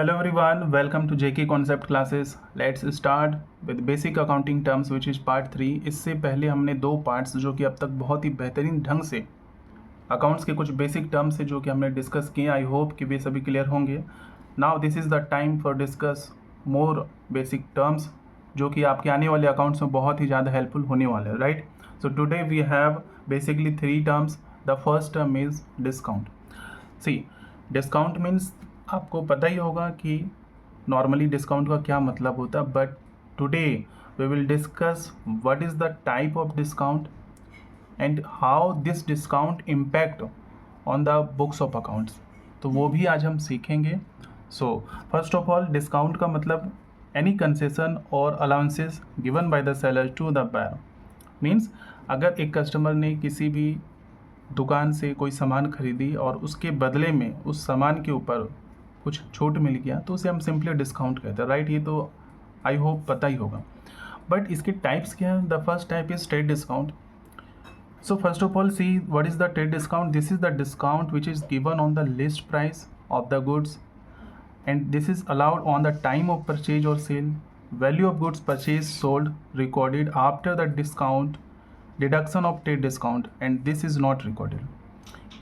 Hello everyone, welcome to JK Concept Classes. Let's start with basic accounting terms which is part 3. इससे पहले हमने दो parts जो कि अब तक बहुत ही बेहतरीन ढंग से अकाउंट्स के कुछ बेसिक टर्म्स है जो कि हमने डिस्कस किए. आई होप कि वे सभी क्लियर होंगे. Now this is the time for discuss more basic terms जो कि आपके आने वाले अकाउंट्स में बहुत ही ज़्यादा हेल्पफुल होने वाले हैं, right. So today we have basically 3 terms. The first term is discount. See, discount means आपको पता ही होगा कि नॉर्मली डिस्काउंट का क्या मतलब होता है, but today we will discuss what is the type of discount and how this discount impact on the books of accounts. तो वो भी आज हम सीखेंगे. So first of all, discount का मतलब एनी कंसेशन और allowances given by the seller to the buyer. Means अगर एक कस्टमर ने किसी भी दुकान से कोई सामान खरीदी और उसके बदले में उस सामान के ऊपर कुछ छूट मिल गया तो उसे हम सिंपली डिस्काउंट कहते हैं, राइट. ये तो आई होप पता ही होगा. बट इसके टाइप्स क्या हैं? The first type is trade discount. So first of all see what is the trade discount. This is the discount which is given on the list price of the goods and this is allowed on the time of purchase और sale. Value of goods purchase sold recorded after the discount deduction of trade discount and this is not recorded.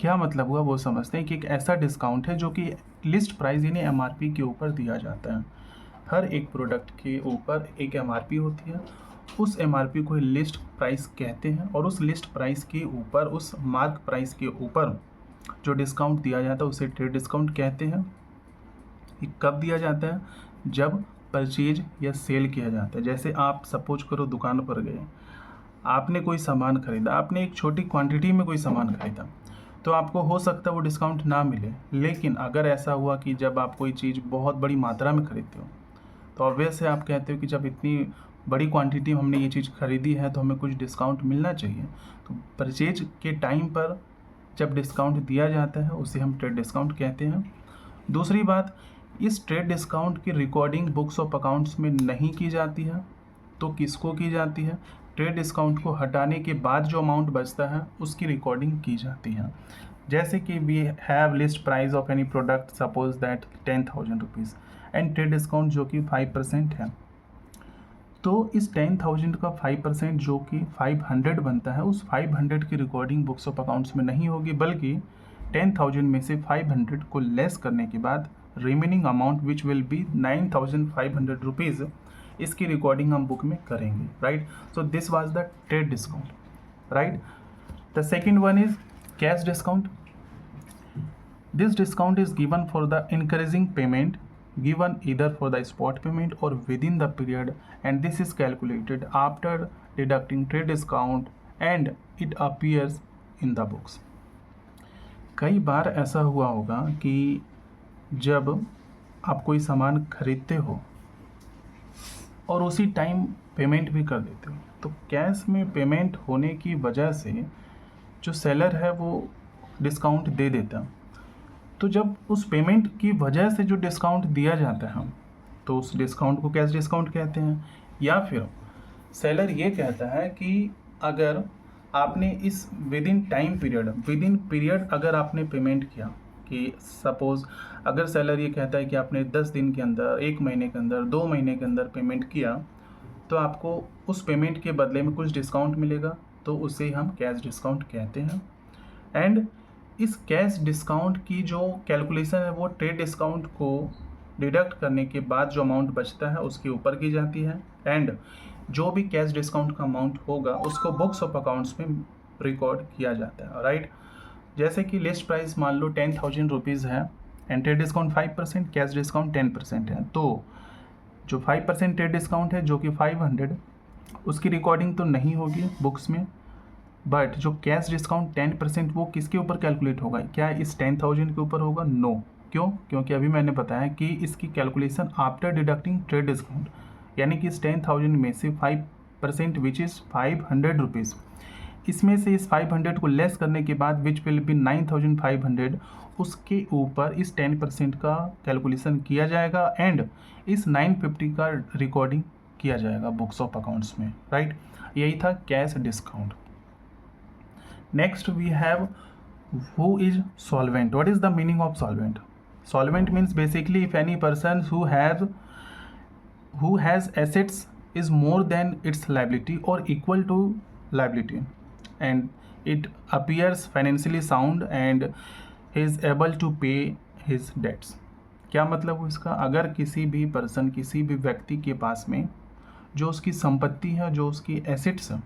क्या मतलब हुआ वो समझते हैं कि एक ऐसा डिस्काउंट है जो कि लिस्ट प्राइस यानी एमआरपी के ऊपर दिया जाता है. हर एक प्रोडक्ट के ऊपर एक एमआरपी होती है. उस एमआरपी को लिस्ट प्राइस कहते हैं और उस लिस्ट प्राइस के ऊपर, उस मार्क प्राइस के ऊपर जो डिस्काउंट दिया जाता है उसे ट्रेड डिस्काउंट कहते हैं. ये कब दिया जाता है? जब परचेज या सेल किया जाता है. जैसे आप सपोज करो दुकान पर गए, आपने कोई सामान खरीदा, आपने एक छोटी क्वांटिटी में कोई सामान खरीदा तो आपको हो सकता है वो डिस्काउंट ना मिले. लेकिन अगर ऐसा हुआ कि जब आप कोई चीज़ बहुत बड़ी मात्रा में खरीदते हो तो ऑब्वियस है आप कहते हो कि जब इतनी बड़ी क्वांटिटी में हमने ये चीज़ खरीदी है तो हमें कुछ डिस्काउंट मिलना चाहिए. तो परचेज के टाइम पर जब डिस्काउंट दिया जाता है उसे हम ट्रेड डिस्काउंट कहते हैं. दूसरी बात, इस ट्रेड डिस्काउंट की रिकॉर्डिंग बुक्स ऑफ अकाउंट्स में नहीं की जाती है. तो किसको की जाती है? ट्रेड डिस्काउंट को हटाने के बाद जो अमाउंट बचता है उसकी रिकॉर्डिंग की जाती है. जैसे कि we have list price of any product, suppose that 10,000 rupees and trade discount जो कि 5% है. तो इस 10,000 का 5% जो कि 500 बनता है, उस 500 की रिकॉर्डिंग बुक्स ऑफ अकाउंट्स में नहीं होगी, बल्कि 10,000 में से 500 को लेस करने के बाद remaining amount which will be 9,500 rupees, इसकी रिकॉर्डिंग हम बुक में करेंगे, right. So this was the trade discount, right. The second one is cash discount. This discount is given for the encouraging payment given either for the spot payment or within the period and this is calculated after deducting trade discount and it appears in the books. कई बार ऐसा हुआ होगा कि जब आप कोई सामान खरीदते हो और उसी टाइम पेमेंट भी कर देते हो तो कैश में पेमेंट होने की वजह से जो सेलर है वो डिस्काउंट दे देता. तो जब उस पेमेंट की वजह से जो डिस्काउंट दिया जाता है तो उस डिस्काउंट को कैश डिस्काउंट कहते हैं. या फिर सेलर ये कहता है कि अगर आपने इस विद इन पीरियड अगर आपने पेमेंट किया, कि सपोज़ अगर सेलर ये कहता है कि आपने 10 दिन के अंदर, 1 महीने के अंदर, 2 महीने के अंदर पेमेंट किया तो आपको उस पेमेंट के बदले में कुछ डिस्काउंट मिलेगा, तो उसे हम कैश डिस्काउंट कहते हैं. एंड इस कैश डिस्काउंट की जो कैलकुलेशन है वो ट्रेड डिस्काउंट को डिडक्ट करने के बाद जो अमाउंट बचता है उसके ऊपर की जाती है एंड जो भी कैश डिस्काउंट का अमाउंट होगा उसको बुक्स ऑफ अकाउंट्स में रिकॉर्ड किया जाता है, राइट. जैसे कि लिस्ट प्राइस मान लो 10,000 रुपीज़ है and trade discount 5%, cash discount 10% है. तो जो 5% ट्रेड डिस्काउंट है जो कि 500, उसकी रिकॉर्डिंग तो नहीं होगी बुक्स में, बट जो कैश डिस्काउंट 10% वो किसके ऊपर कैलकुलेट होगा? क्या इस 10,000 के ऊपर होगा? नो. क्यों? क्योंकि अभी मैंने बताया कि इसकी calculation after deducting trade discount, यानी कि इस 10,000 में से 5% विच इज़ 500 रुपीज़, इसमें से इस 500 को लेस करने के बाद विच विल बी 9,500, उसके ऊपर इस 10% का कैलकुलेशन किया जाएगा एंड इस 950 का रिकॉर्डिंग किया जाएगा बुक्स ऑफ अकाउंट्स में, राइट. यही था cash discount. Next we have who is solvent. What is the meaning of solvent? Solvent means basically if any person who has assets is more than its liability or equal to liability, and it appears financially sound and he is able to pay his debts. क्या मतलब हुआ इसका? अगर किसी भी person, किसी भी व्यक्ति के पास में जो उसकी संपत्ति है, जो उसकी एसेट्स है,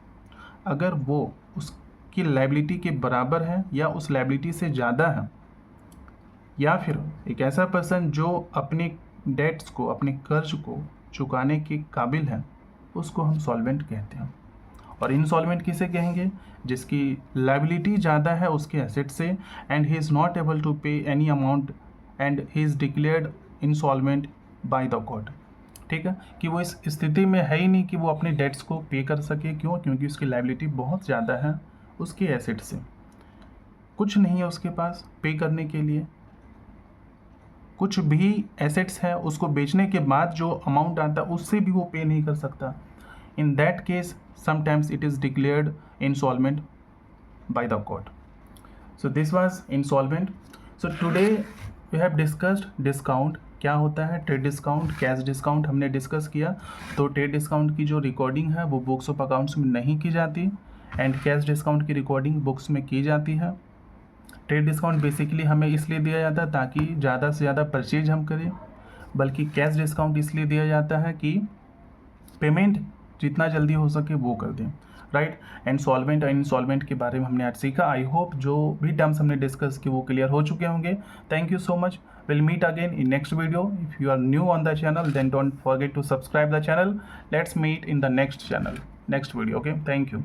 अगर वो उसकी लायबिलिटी के बराबर है या उस लायबिलिटी से ज़्यादा है, या फिर एक ऐसा पर्सन जो अपने डेट्स को, अपने कर्ज को चुकाने के काबिल है, उसको हम सॉल्वेंट कहते हैं। और इनसॉल्वेंट किसे कहेंगे? जिसकी लायबिलिटी ज़्यादा है उसके एसेट से and he is not able to pay any amount and he is declared insolvent by the court. ठीक है, कि वो इस स्थिति में है ही नहीं कि वो अपने डेट्स को पे कर सके। क्यों? क्योंकि उसकी लायबिलिटी बहुत ज़्यादा है उसके एसेट से, कुछ नहीं है उसके पास पे करने के लिए। कुछ भी एसेट्स है उसको बेचने के बाद जो अमाउंट आता है उससे भी वो पे नहीं कर सकता। In that case sometimes it is declared insolvent by the court. So this was insolvent. So today we have discussed discount. क्या होता है? ट्रेड डिस्काउंट, कैश डिस्काउंट हमने डिस्कस किया। तो ट्रेड डिस्काउंट की जो रिकॉर्डिंग है वो बुक्स ऑफ अकाउंट्स में नहीं की जाती एंड कैश डिस्काउंट की रिकॉर्डिंग बुक्स में की जाती है। ट्रेड डिस्काउंट बेसिकली हमें इसलिए दिया जाता है ताकि ज़्यादा से ज़्यादा परचेज हम करें, बल्कि कैश डिस्काउंट इसलिए दिया जाता है कि पेमेंट जितना जल्दी हो सके वो कर दें, राइट। एंड सॉल्वेंट और इनसॉल्वेंट के बारे में हमने आज सीखा। आई होप जो भी टर्म्स हमने डिस्कस किए वो क्लियर हो चुके होंगे। Thank you so much. Will meet again in next video. If you are new on the channel then don't forget to subscribe the channel. Let's meet in the next channel, next video. Okay, thank you.